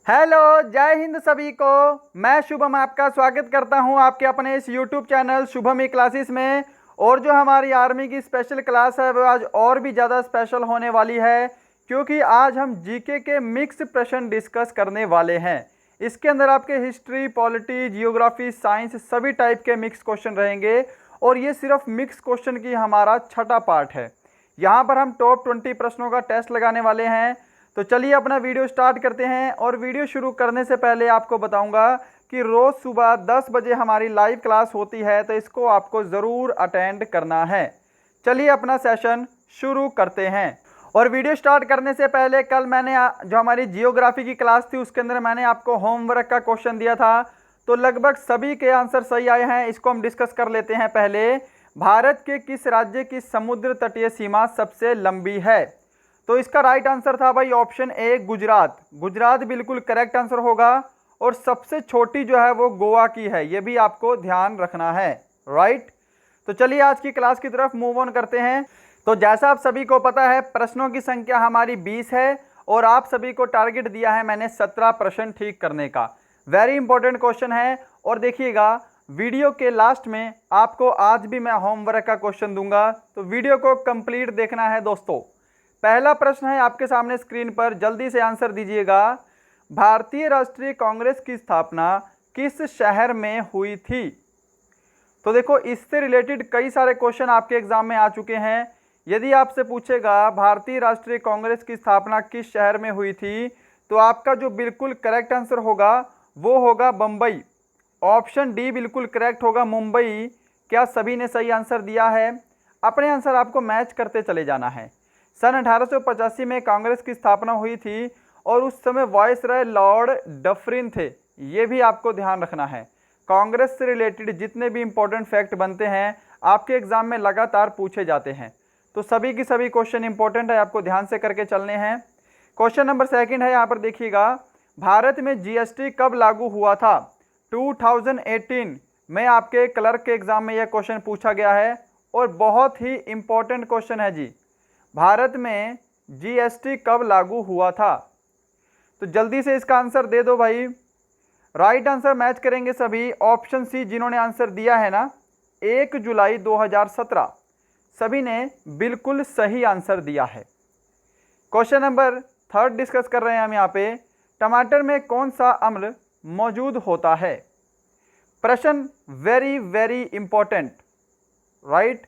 Hello, जय हिंद सभी को। मैं शुभम आपका स्वागत करता हूं आपके अपने इस यूट्यूब चैनल शुभम ई क्लासेस में। और जो हमारी आर्मी की स्पेशल क्लास है वो आज और भी ज़्यादा स्पेशल होने वाली है, क्योंकि आज हम जीके के मिक्स प्रश्न डिस्कस करने वाले हैं। इसके अंदर आपके हिस्ट्री, पॉलिटी, जियोग्राफी, साइंस सभी टाइप के मिक्स क्वेश्चन रहेंगे। और ये सिर्फ मिक्स क्वेश्चन की हमारा छठा पार्ट है। यहाँ पर हम टॉप 20 प्रश्नों का टेस्ट लगाने वाले हैं। तो चलिए अपना वीडियो स्टार्ट करते हैं। और वीडियो शुरू करने से पहले आपको बताऊंगा कि रोज़ सुबह 10 बजे हमारी लाइव क्लास होती है, तो इसको आपको ज़रूर अटेंड करना है। चलिए अपना सेशन शुरू करते हैं। और वीडियो स्टार्ट करने से पहले कल मैंने जो हमारी जियोग्राफी की क्लास थी उसके अंदर मैंने आपको होमवर्क का क्वेश्चन दिया था, तो लगभग सभी के आंसर सही आए हैं। इसको हम डिस्कस कर लेते हैं। पहले, भारत के किस राज्य की समुद्र तटीय सीमा सबसे लंबी है? तो इसका राइट आंसर था भाई ऑप्शन ए, गुजरात। गुजरात बिल्कुल करेक्ट आंसर होगा। और सबसे छोटी जो है वो गोवा की है, ये भी आपको ध्यान रखना है। राइट। तो चलिए आज की क्लास की तरफ मूव ऑन करते हैं। तो जैसा आप सभी को पता है, प्रश्नों की संख्या हमारी 20 है और आप सभी को टारगेट दिया है मैंने 17 प्रश्न ठीक करने का। वेरी इंपॉर्टेंट क्वेश्चन है। और देखिएगा, वीडियो के लास्ट में आपको आज भी मैं होमवर्क का क्वेश्चन दूंगा, तो वीडियो को कंप्लीट देखना है दोस्तों। पहला प्रश्न है आपके सामने स्क्रीन पर, जल्दी से आंसर दीजिएगा। भारतीय राष्ट्रीय कांग्रेस की स्थापना किस शहर में हुई थी? तो देखो, इससे रिलेटेड कई सारे क्वेश्चन आपके एग्जाम में आ चुके हैं। यदि आपसे पूछेगा भारतीय राष्ट्रीय कांग्रेस की स्थापना किस शहर में हुई थी, तो आपका जो बिल्कुल करेक्ट आंसर होगा वो होगा बम्बई। ऑप्शन डी बिल्कुल करेक्ट होगा, मुंबई। क्या सभी ने सही आंसर दिया है? अपने आंसर आपको मैच करते चले जाना है। सन 1885 में कांग्रेस की स्थापना हुई थी और उस समय वायसराय लॉर्ड डफरिन थे। ये भी आपको ध्यान रखना है। कांग्रेस से रिलेटेड जितने भी इंपॉर्टेंट फैक्ट बनते हैं आपके एग्जाम में लगातार पूछे जाते हैं, तो सभी की सभी क्वेश्चन इंपॉर्टेंट है, आपको ध्यान से करके चलने हैं। क्वेश्चन नंबर सेकंड है, यहाँ पर देखिएगा, भारत में जीएसटी कब लागू हुआ था? 2018 में आपके क्लर्क के एग्जाम में यह क्वेश्चन पूछा गया है और बहुत ही इंपॉर्टेंट क्वेश्चन है जी। भारत में जीएसटी कब लागू हुआ था? तो जल्दी से इसका आंसर दे दो भाई। राइट आंसर मैच करेंगे सभी। ऑप्शन सी जिन्होंने आंसर दिया है ना, 1 जुलाई 2017, सभी ने बिल्कुल सही आंसर दिया है। क्वेश्चन नंबर थर्ड डिस्कस कर रहे हैं हम यहाँ पे। टमाटर में कौन सा अम्ल मौजूद होता है? प्रश्न वेरी वेरी इंपॉर्टेंट। राइट।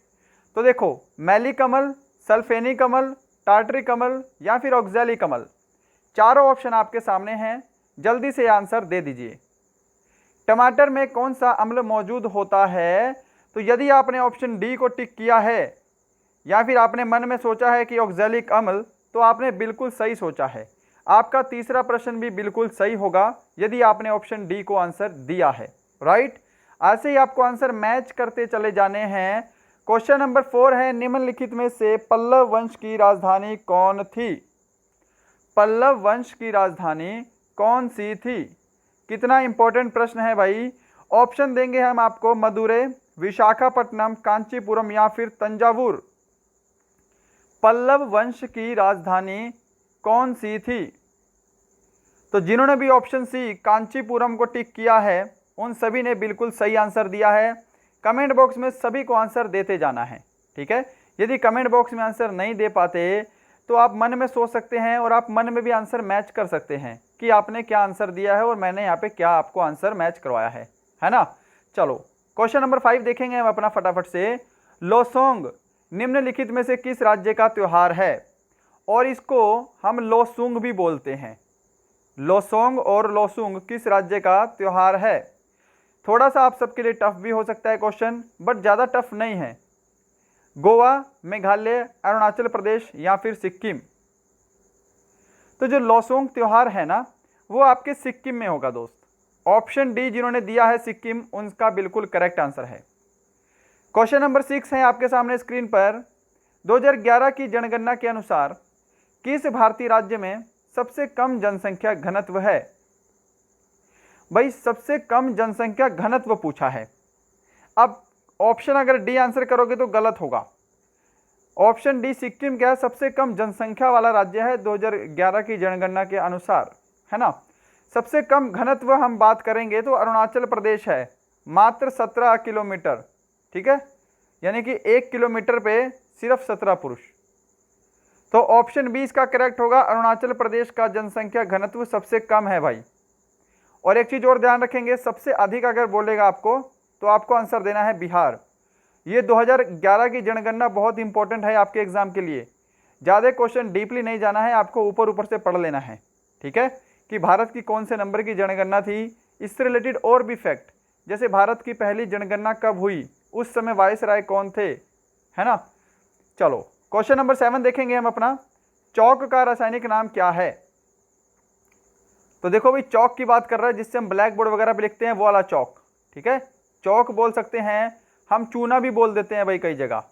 तो देखो, मैलिक अम्ल, सल्फेनिक अम्ल, टार्टरिक अम्ल या फिर ऑक्सैलिक अम्ल, चारों ऑप्शन आपके सामने हैं। जल्दी से आंसर दे दीजिए। टमाटर में कौन सा अम्ल मौजूद होता है? तो यदि आपने ऑप्शन डी को टिक किया है या फिर आपने मन में सोचा है कि ऑक्सैलिक अम्ल, तो आपने बिल्कुल सही सोचा है। आपका तीसरा प्रश्न भी बिल्कुल सही होगा यदि आपने ऑप्शन डी को आंसर दिया है। राइट। ऐसे ही आपको आंसर मैच करते चले जाने हैं। क्वेश्चन नंबर 4 है, निम्नलिखित में से पल्लव वंश की राजधानी कौन थी? पल्लव वंश की राजधानी कौन सी थी? कितना इंपॉर्टेंट प्रश्न है भाई। ऑप्शन देंगे हम आपको, मदुरै, विशाखापट्टनम, कांचीपुरम या फिर तंजावुर। पल्लव वंश की राजधानी कौन सी थी? तो जिन्होंने भी ऑप्शन सी कांचीपुरम को टिक किया है उन सभी ने बिल्कुल सही आंसर दिया है। कमेंट बॉक्स में सभी को आंसर देते जाना है, ठीक है। यदि कमेंट बॉक्स में आंसर नहीं दे पाते तो आप मन में सोच सकते हैं और आप मन में भी आंसर मैच कर सकते हैं कि आपने क्या आंसर दिया है और मैंने यहाँ पे क्या आपको आंसर मैच करवाया है ना। चलो क्वेश्चन नंबर 5 देखेंगे हम अपना फटाफट से। लोसोंग निम्नलिखित में से किस राज्य का त्योहार है? और इसको हम लोसुंग भी बोलते हैं। लोसोंग और लोसुंग किस राज्य का त्योहार है? थोड़ा सा आप सबके लिए टफ भी हो सकता है क्वेश्चन, बट ज़्यादा टफ नहीं है। गोवा, मेघालय, अरुणाचल प्रदेश या फिर सिक्किम। तो जो लोसोंग त्योहार है ना, वो आपके सिक्किम में होगा दोस्त। ऑप्शन डी जिन्होंने दिया है सिक्किम, उनका बिल्कुल करेक्ट आंसर है। क्वेश्चन नंबर 6 है आपके सामने स्क्रीन पर। 2011 की जनगणना के अनुसार किस भारतीय राज्य में सबसे कम जनसंख्या घनत्व है? भाई सबसे कम जनसंख्या घनत्व पूछा है। अब ऑप्शन अगर डी आंसर करोगे तो गलत होगा। ऑप्शन डी सिक्किम क्या है, सबसे कम जनसंख्या वाला राज्य है 2011 की जनगणना के अनुसार, है ना। सबसे कम घनत्व हम बात करेंगे तो अरुणाचल प्रदेश है, मात्र 17 किलोमीटर। ठीक है, यानी कि 1 किलोमीटर पे सिर्फ 17 पुरुष। तो ऑप्शन बी इसका करेक्ट होगा, अरुणाचल प्रदेश का जनसंख्या घनत्व सबसे कम है भाई। और एक चीज और ध्यान रखेंगे, सबसे अधिक अगर बोलेगा आपको तो आपको आंसर देना है बिहार। ये 2011 की जनगणना बहुत इंपॉर्टेंट है आपके एग्जाम के लिए। ज़्यादा क्वेश्चन डीपली नहीं जाना है, आपको ऊपर ऊपर से पढ़ लेना है। ठीक है, कि भारत की कौन से नंबर की जनगणना थी, इससे रिलेटेड और भी फैक्ट, जैसे भारत की पहली जनगणना कब हुई, उस समय वायसराय कौन थे, है ना। चलो क्वेश्चन नंबर 7 देखेंगे हम अपना, चौक का रासायनिक नाम क्या है। तो देखो भाई, चौक की बात कर रहा है जिससे हम ब्लैक बोर्ड वगैरह पे लिखते हैं, वो वाला चौक। ठीक है, चौक बोल सकते हैं, हम चूना भी बोल देते हैं भाई कई जगह।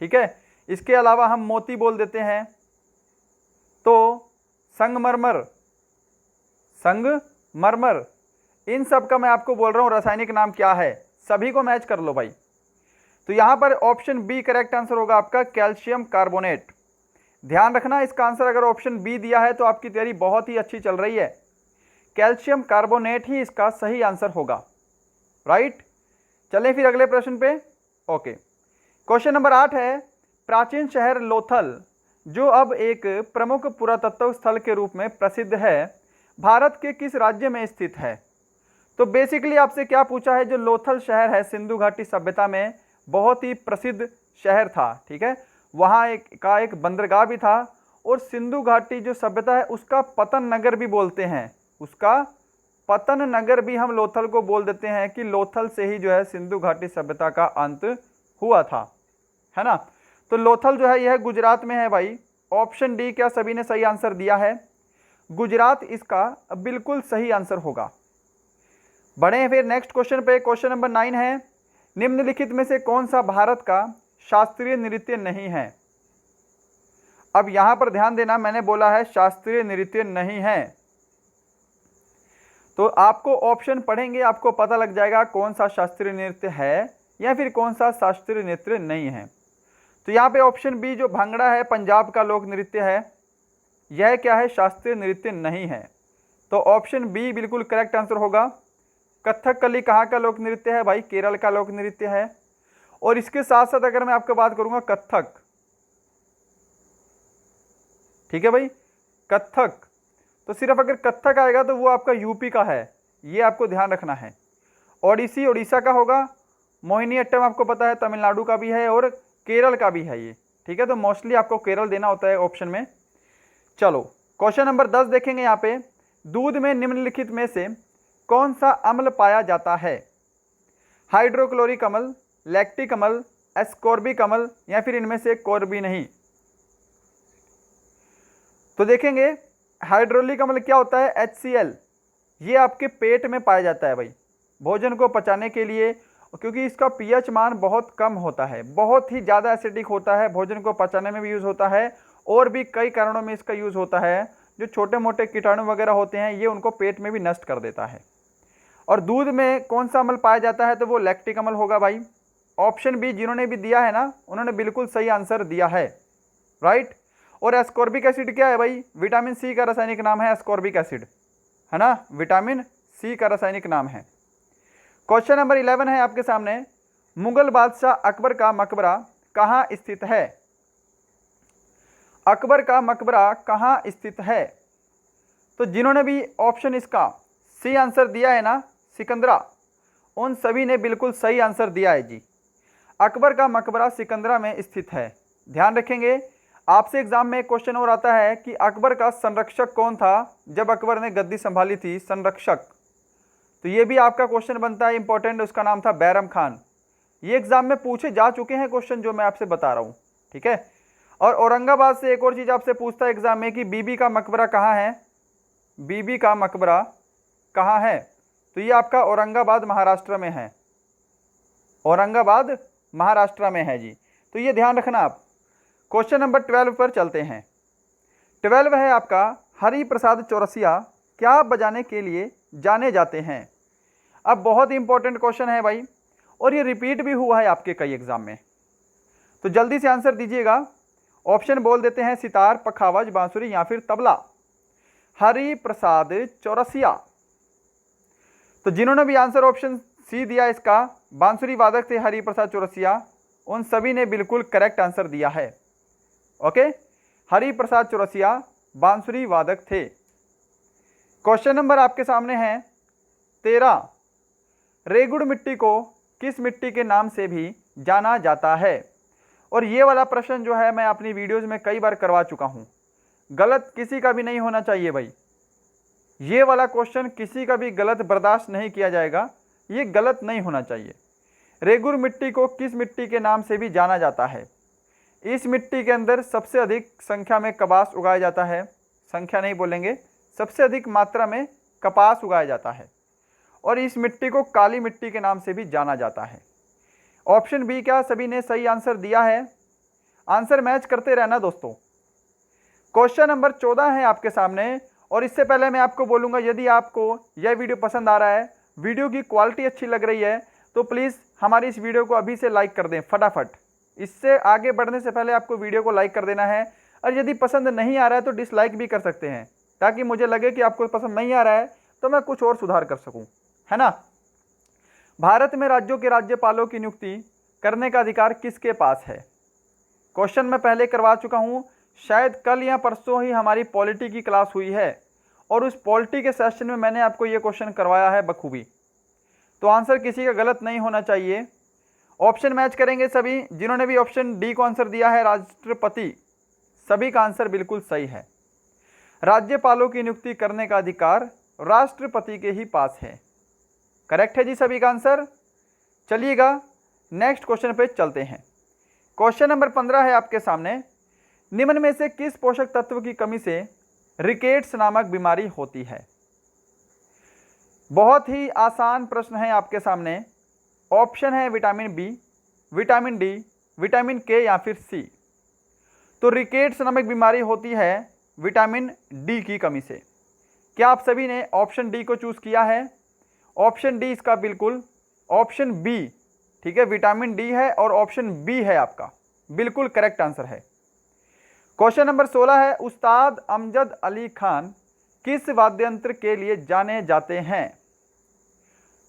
ठीक है, इसके अलावा हम मोती बोल देते हैं। तो संगमरमर, संगमरमर, इन सब का मैं आपको बोल रहा हूं रासायनिक नाम क्या है, सभी को मैच कर लो भाई। तो यहां पर ऑप्शन बी करेक्ट आंसर होगा आपका, कैल्शियम कार्बोनेट। ध्यान रखना, इसका आंसर अगर ऑप्शन बी दिया है तो आपकी तैयारी बहुत ही अच्छी चल रही है। कैल्शियम कार्बोनेट ही इसका सही आंसर होगा। राइट, चलें फिर अगले प्रश्न पे। ओके, क्वेश्चन नंबर 8 है, प्राचीन शहर लोथल जो अब एक प्रमुख पुरातत्व स्थल के रूप में प्रसिद्ध है, भारत के किस राज्य में स्थित है। तो बेसिकली आपसे क्या पूछा है, जो लोथल शहर है सिंधु घाटी सभ्यता में बहुत ही प्रसिद्ध शहर था। ठीक है, वहाँ एक बंदरगाह भी था, और सिंधु घाटी जो सभ्यता है उसका पतन नगर भी बोलते हैं, उसका पतन नगर भी हम लोथल को बोल देते हैं, कि लोथल से ही जो है सिंधु घाटी सभ्यता का अंत हुआ था, है ना। तो लोथल जो है यह गुजरात में है भाई। ऑप्शन डी, क्या सभी ने सही आंसर दिया है, गुजरात इसका बिल्कुल सही आंसर होगा। बढ़े हैं फिर नेक्स्ट क्वेश्चन पे। क्वेश्चन नंबर 9 है, निम्नलिखित में से कौन सा भारत का शास्त्रीय नृत्य नहीं है। अब यहां पर ध्यान देना, मैंने बोला है शास्त्रीय नृत्य नहीं है, तो आपको ऑप्शन पढ़ेंगे आपको पता लग जाएगा कौन सा शास्त्रीय नृत्य है या फिर कौन सा शास्त्रीय नृत्य नहीं है। तो यहाँ पे ऑप्शन बी जो भांगड़ा है पंजाब का लोक नृत्य है, यह क्या है, शास्त्रीय नृत्य नहीं है। तो ऑप्शन बी बिल्कुल करेक्ट आंसर होगा। कथकली कहाँ का लोक नृत्य है भाई, केरल का लोक नृत्य है। और इसके साथ साथ अगर मैं आपको बात करूंगा कथक, ठीक है भाई, कथक, तो सिर्फ अगर कथक आएगा तो वो आपका यूपी का है, ये आपको ध्यान रखना है। ओडिसी उड़ीसा का होगा, मोहिनीअट्टम आपको पता है तमिलनाडु का भी है, और केरल का भी है ये। ठीक है, तो मोस्टली आपको केरल देना होता है ऑप्शन में। चलो क्वेश्चन नंबर 10 देखेंगे यहाँ पे, दूध में निम्नलिखित में से कौन सा अम्ल पाया जाता है, हाइड्रोक्लोरिक अम्ल, लैक्टिक अम्ल, एस्कॉर्बिक अम्ल, या फिर इनमें से कोई भी नहीं। तो देखेंगे हाइड्रोलिक अम्ल क्या होता है, HCl, ये आपके पेट में पाया जाता है भाई, भोजन को पचाने के लिए, क्योंकि इसका pH मान बहुत कम होता है, बहुत ही ज़्यादा एसिडिक होता है, भोजन को पचाने में भी यूज़ होता है, और भी कई कारणों में इसका यूज़ होता है। जो छोटे मोटे कीटाणु वगैरह होते हैं ये उनको पेट में भी नष्ट कर देता है। और दूध में कौन सा अम्ल पाया जाता है, तो वो लैक्टिक अम्ल होगा भाई। ऑप्शन बी जिन्होंने भी दिया है ना, उन्होंने बिल्कुल सही आंसर दिया है। राइट, और एस्कॉर्बिक एसिड क्या है भाई, विटामिन सी का रासायनिक नाम है एस्कॉर्बिक एसिड, है ना, विटामिन सी का रासायनिक नाम है। क्वेश्चन नंबर 11 है आपके सामने, मुगल बादशाह अकबर का मकबरा कहाँ स्थित है। अकबर का मकबरा कहाँ स्थित है, तो जिन्होंने भी ऑप्शन इसका सी आंसर दिया है ना, सिकंदरा, उन सभी ने बिल्कुल सही आंसर दिया है जी। अकबर का मकबरा सिकंदरा में स्थित है। ध्यान रखेंगे, आपसे एग्जाम में एक क्वेश्चन और आता है कि अकबर का संरक्षक कौन था जब अकबर ने गद्दी संभाली थी, संरक्षक, तो ये भी आपका क्वेश्चन बनता है इंपॉर्टेंट, उसका नाम था बैरम खान। ये एग्जाम में पूछे जा चुके हैं क्वेश्चन जो मैं आपसे बता रहा हूँ। ठीक है, और औरंगाबाद से एक और चीज़ आपसे पूछता है एग्जाम में कि बीबी का मकबरा कहाँ है, बीबी का मकबरा कहाँ है, तो ये आपका औरंगाबाद महाराष्ट्र में है, औरंगाबाद महाराष्ट्र में है जी। तो ये ध्यान रखना आप। क्वेश्चन नंबर 12 पर चलते हैं। 12 है आपका, हरि प्रसाद चौरसिया क्या बजाने के लिए जाने जाते हैं। अब बहुत इंपॉर्टेंट क्वेश्चन है भाई, और ये रिपीट भी हुआ है आपके कई एग्जाम में, तो जल्दी से आंसर दीजिएगा। ऑप्शन बोल देते हैं, सितार, पखावज, बांसुरी या फिर तबला। हरि प्रसाद चौरसिया। तो जिन्होंने भी आंसर ऑप्शन सी दिया इसका, बांसुरी वादक थे हरि प्रसाद चौरसिया, उन सभी ने बिल्कुल करेक्ट आंसर दिया है। ओके, हरि प्रसाद चौरसिया बांसुरी वादक थे। क्वेश्चन नंबर आपके सामने है 13, रेगुड़ मिट्टी को किस मिट्टी के नाम से भी जाना जाता है? और ये वाला प्रश्न जो है मैं अपनी वीडियोस में कई बार करवा चुका हूँ, गलत किसी का भी नहीं होना चाहिए भाई। ये वाला क्वेश्चन किसी का भी गलत बर्दाश्त नहीं किया जाएगा, ये गलत नहीं होना चाहिए। रेगुड़ मिट्टी को किस मिट्टी के नाम से भी जाना जाता है? इस मिट्टी के अंदर सबसे अधिक संख्या में कपास उगाया जाता है, संख्या नहीं बोलेंगे, सबसे अधिक मात्रा में कपास उगाया जाता है, और इस मिट्टी को काली मिट्टी के नाम से भी जाना जाता है। ऑप्शन बी, क्या सभी ने सही आंसर दिया है? आंसर मैच करते रहना दोस्तों। क्वेश्चन नंबर 14 है आपके सामने, और इससे पहले मैं आपको बोलूँगा, यदि आपको यह वीडियो पसंद आ रहा है, वीडियो की क्वालिटी अच्छी लग रही है, तो प्लीज़ हमारी इस वीडियो को अभी से लाइक कर दें फटाफट। इससे आगे बढ़ने से पहले आपको वीडियो को लाइक कर देना है, और यदि पसंद नहीं आ रहा है तो डिसलाइक भी कर सकते हैं, ताकि मुझे लगे कि आपको पसंद नहीं आ रहा है तो मैं कुछ और सुधार कर सकूं, है ना। भारत में राज्यों के राज्यपालों की नियुक्ति करने का अधिकार किसके पास है? क्वेश्चन मैं पहले करवा चुका हूं, शायद कल या परसों ही हमारी पॉलिटी की क्लास हुई है, और उस पॉलिटी के सेशन में मैंने आपको ये क्वेश्चन करवाया है बखूबी। तो आंसर किसी का गलत नहीं होना चाहिए। ऑप्शन मैच करेंगे सभी। जिन्होंने भी ऑप्शन डी को आंसर दिया है राष्ट्रपति, सभी का आंसर बिल्कुल सही है। राज्यपालों की नियुक्ति करने का अधिकार राष्ट्रपति के ही पास है। करेक्ट है जी सभी का आंसर। चलिएगा नेक्स्ट क्वेश्चन पे चलते हैं। क्वेश्चन नंबर 15 है आपके सामने, निम्न में से किस पोषक तत्व की कमी से रिकेट्स नामक बीमारी होती है? बहुत ही आसान प्रश्न है आपके सामने। ऑप्शन है vitamin B, vitamin D, vitamin K या फिर सी। तो रिकेट्स नामक बीमारी होती है विटामिन डी की कमी से। क्या आप सभी ने ऑप्शन डी को चूज किया है? ऑप्शन डी इसका बिल्कुल, ऑप्शन बी, ठीक है, विटामिन डी है और ऑप्शन बी है आपका बिल्कुल करेक्ट आंसर है। क्वेश्चन नंबर 16 है, उस्ताद अमजद अली खान किस वाद्ययंत्र के लिए जाने जाते हैं?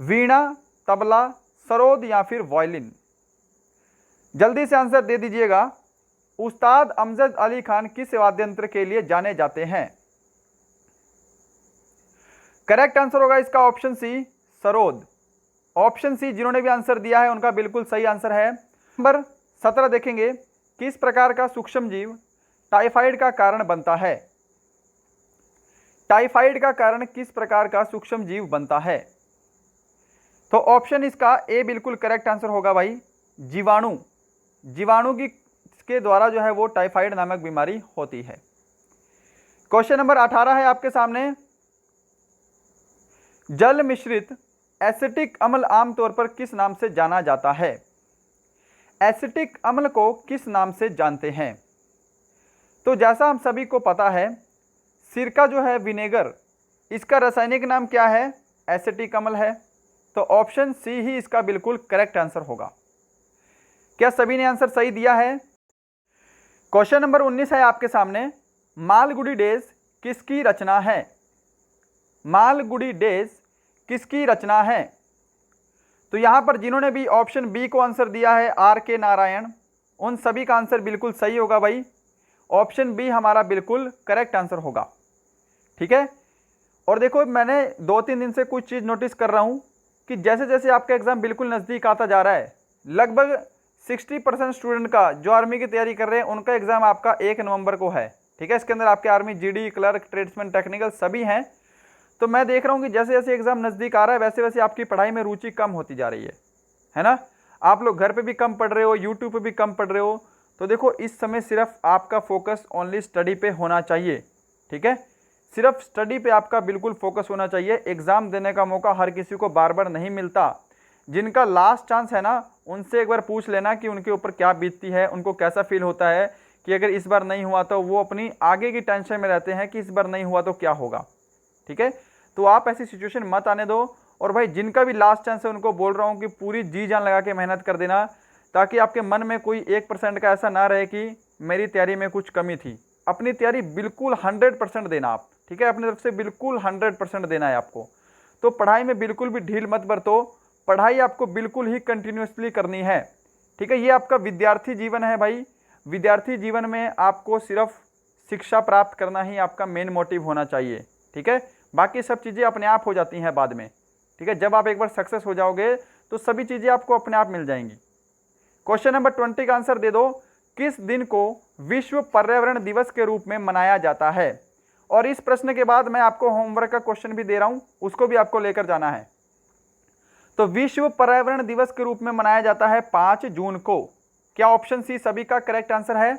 वीणा, तबला, सरोद या फिर वायलिन? जल्दी से आंसर दे दीजिएगा। उस्ताद अमजद अली खान किस वाद्ययंत्र के लिए जाने जाते हैं? करेक्ट आंसर होगा इसका option C, sarod. Option C जिन्होंने भी आंसर दिया है उनका बिल्कुल सही आंसर है। नंबर 17 देखेंगे, किस प्रकार का सूक्ष्म जीव टाइफाइड का कारण बनता है? टाइफाइड का कारण किस प्रकार का सूक्ष्म जीव बनता है? तो ऑप्शन इसका ए बिल्कुल करेक्ट आंसर होगा भाई, जीवाणु। जीवाणु के द्वारा जो है वो टाइफाइड नामक बीमारी होती है। क्वेश्चन नंबर 18 है आपके सामने, जल मिश्रित एसिटिक अम्ल आमतौर पर किस नाम से जाना जाता है? एसिटिक अम्ल को किस नाम से जानते हैं? तो जैसा हम सभी को पता है, सिरका जो है विनेगर, इसका रासायनिक नाम क्या है? एसिटिक अम्ल है। तो ऑप्शन सी ही इसका बिल्कुल करेक्ट आंसर होगा। क्या सभी ने आंसर सही दिया है? क्वेश्चन नंबर 19 है आपके सामने, मालगुडी डेज किसकी रचना है? मालगुडी डेज किसकी रचना है? तो यहां पर जिन्होंने भी ऑप्शन बी को आंसर दिया है आर के नारायण, उन सभी का आंसर बिल्कुल सही होगा भाई। ऑप्शन बी हमारा बिल्कुल करेक्ट आंसर होगा, ठीक है। और देखो मैंने 2-3 दिन से कुछ चीज़ नोटिस कर रहा हूं कि जैसे जैसे आपका एग्ज़ाम बिल्कुल नज़दीक आता जा रहा है, लगभग 60% स्टूडेंट का जो आर्मी की तैयारी कर रहे हैं उनका एग्ज़ाम आपका 1 नवंबर को है, ठीक है। इसके अंदर आपके army GD, clerk, tradesman, technical सभी हैं। तो मैं देख रहा हूँ कि जैसे जैसे एग्ज़ाम नज़दीक आ रहा है वैसे वैसे आपकी पढ़ाई में रुचि कम होती जा रही है ना। आप लोग घर पे भी कम पढ़ रहे हो, यूट्यूब पे भी कम पढ़ रहे हो। तो देखो इस समय सिर्फ आपका फोकस ओनली स्टडी पे होना चाहिए, ठीक है। सिर्फ स्टडी पे आपका बिल्कुल फोकस होना चाहिए। एग्ज़ाम देने का मौका हर किसी को बार बार नहीं मिलता। जिनका लास्ट चांस है ना, उनसे एक बार पूछ लेना कि उनके ऊपर क्या बीतती है, उनको कैसा फील होता है कि अगर इस बार नहीं हुआ तो वो अपनी आगे की टेंशन में रहते हैं कि इस बार नहीं हुआ तो क्या होगा, ठीक है। तो आप ऐसी सिचुएशन मत आने दो। और भाई जिनका भी लास्ट चांस है उनको बोल रहा हूँ कि पूरी जी जान लगा के मेहनत कर देना, ताकि आपके मन में कोई 1% का ऐसा ना रहे कि मेरी तैयारी में कुछ कमी थी। अपनी तैयारी बिल्कुल 100% देना आप, ठीक है, अपनी तरफ से बिल्कुल 100% देना है आपको। तो पढ़ाई में बिल्कुल भी ढील मत बरतो, पढ़ाई आपको बिल्कुल ही कंटिन्यूसली करनी है। ठीक है, ये आपका विद्यार्थी जीवन है भाई। विद्यार्थी जीवन में आपको सिर्फ शिक्षा प्राप्त करना ही आपका मेन मोटिव होना चाहिए। ठीक है, बाकी सब चीज़ें अपने आप हो जाती हैं बाद में। ठीक है, जब आप एक बार सक्सेस हो जाओगे तो सभी चीज़ें आपको अपने आप मिल जाएंगी। क्वेश्चन नंबर 20 का आंसर दे दो, किस दिन को विश्व पर्यावरण दिवस के रूप में मनाया जाता है? और इस प्रश्न के बाद मैं आपको होमवर्क का क्वेश्चन भी दे रहा हूं, उसको भी आपको लेकर जाना है। तो विश्व पर्यावरण दिवस के रूप में मनाया जाता है 5 जून को। क्या ऑप्शन सी सभी का करेक्ट आंसर है?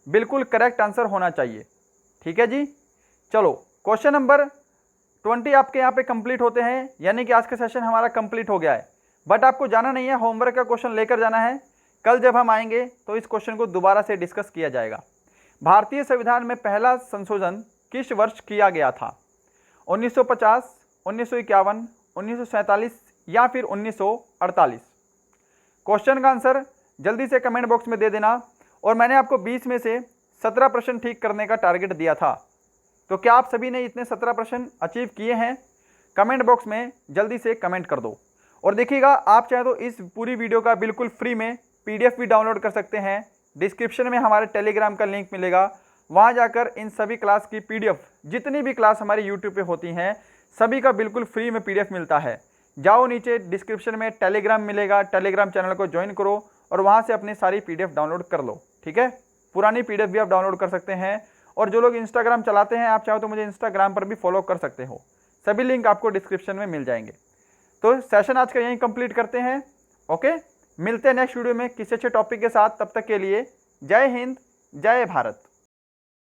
बिल्कुल करेक्ट आंसर होना चाहिए। ठीक है जी, चलो क्वेश्चन नंबर 20 आपके यहाँ पे कंप्लीट होते हैं, यानी कि आज का सेशन हमारा कंप्लीट हो गया है। बट आपको जाना नहीं है, होमवर्क का क्वेश्चन लेकर जाना है। कल जब हम आएंगे तो इस क्वेश्चन को दोबारा से डिस्कस किया जाएगा। भारतीय संविधान में पहला संशोधन किस वर्ष किया गया था? 1950, 1951, 1947 या फिर 1948? क्वेश्चन का आंसर जल्दी से कमेंट बॉक्स में दे देना। और मैंने आपको 20 में से 17 प्रश्न ठीक करने का टारगेट दिया था, तो क्या आप सभी ने इतने 17 प्रश्न अचीव किए हैं? कमेंट बॉक्स में जल्दी से कमेंट कर दो। और देखिएगा, आप चाहे तो इस पूरी वीडियो का बिल्कुल फ्री में PDF भी डाउनलोड कर सकते हैं। डिस्क्रिप्शन में हमारे टेलीग्राम का लिंक मिलेगा, वहाँ जाकर इन सभी क्लास की PDF, जितनी भी क्लास हमारी यूट्यूब पे होती हैं सभी का बिल्कुल फ्री में PDF मिलता है। जाओ नीचे डिस्क्रिप्शन में टेलीग्राम मिलेगा, टेलीग्राम चैनल को ज्वाइन करो और वहाँ से अपनी सारी PDF डाउनलोड कर लो। ठीक है, पुरानी PDF भी आप डाउनलोड कर सकते हैं। और जो लोग इंस्टाग्राम चलाते हैं, आप चाहो तो मुझे इंस्टाग्राम पर भी फॉलो कर सकते हो, सभी लिंक आपको डिस्क्रिप्शन में मिल जाएंगे। तो सेशन आज का यहीं कंप्लीट करते हैं। ओके, मिलते हैं नेक्स्ट वीडियो में किसी अच्छे टॉपिक के साथ। तब तक के लिए जय हिंद, जय भारत।